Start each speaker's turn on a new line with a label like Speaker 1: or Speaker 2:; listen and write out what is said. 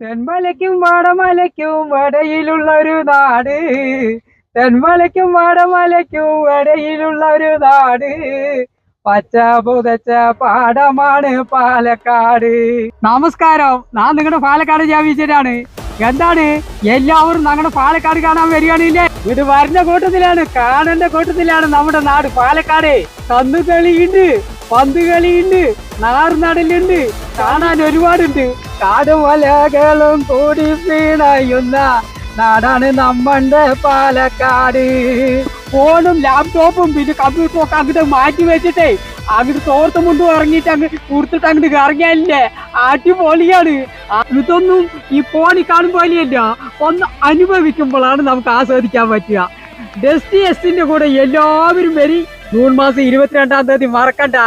Speaker 1: തെന്മലയ്ക്കും വാടമലയ്ക്കും ഇടയിലുള്ള ഒരു നാട്. തെന്മലയ്ക്കും വാടമലയ്ക്കും ഇടയിലുള്ള ഒരു നാട്. പച്ച പുതച്ച പാടമാണ് പാലക്കാട്. നമസ്കാരം, ഞാൻ നിങ്ങളുടെ പാലക്കാട് ജാവിച്ചരാണ്. എന്താണ് എല്ലാവരും ഞങ്ങളുടെ പാലക്കാട് കാണാൻ വരികയാണില്ലേ? ഇത് വരുന്ന കൂട്ടത്തിലാണ്, കാണേണ്ട കൂട്ടത്തിലാണ് നമ്മുടെ നാട് പാലക്കാട്. കന്നുകളിയുണ്ട്, പന്ത് കളിയുണ്ട്, നാർനടലുണ്ട്, കാണാൻ ഒരുപാടുണ്ട്. കാടുമലകളും കൂടി പിണയുന്ന നാടാണ് നമ്മളുടെ പാലക്കാട്. ഫോണും ലാപ്ടോപ്പും പിന്നെ കമ്പ്യൂട്ടറും ഒക്കെ അങ്ങോട്ട് മാറ്റി വെച്ചിട്ടേ അങ്ങോട്ട് തോർത്ത് മുണ്ടും ഇറങ്ങിയിട്ട് അങ്ങ് കൊടുത്തിട്ട് അങ്ങോട്ട് ഇറങ്ങിയാലില്ലേ അടിപൊളിയാണ്. ഇതൊന്നും ഈ ഫോണിൽ കാണുമ്പോലെയല്ല, ഒന്ന് അനുഭവിക്കുമ്പോഴാണ് നമുക്ക് ആസ്വദിക്കാൻ പറ്റുക. ഡെസ്റ്റി എസ്റ്റിന്റെ കൂടെ എല്ലാവരും വരി. ജൂൺ മാസം 22-ാം തീയതി മറക്കണ്ട.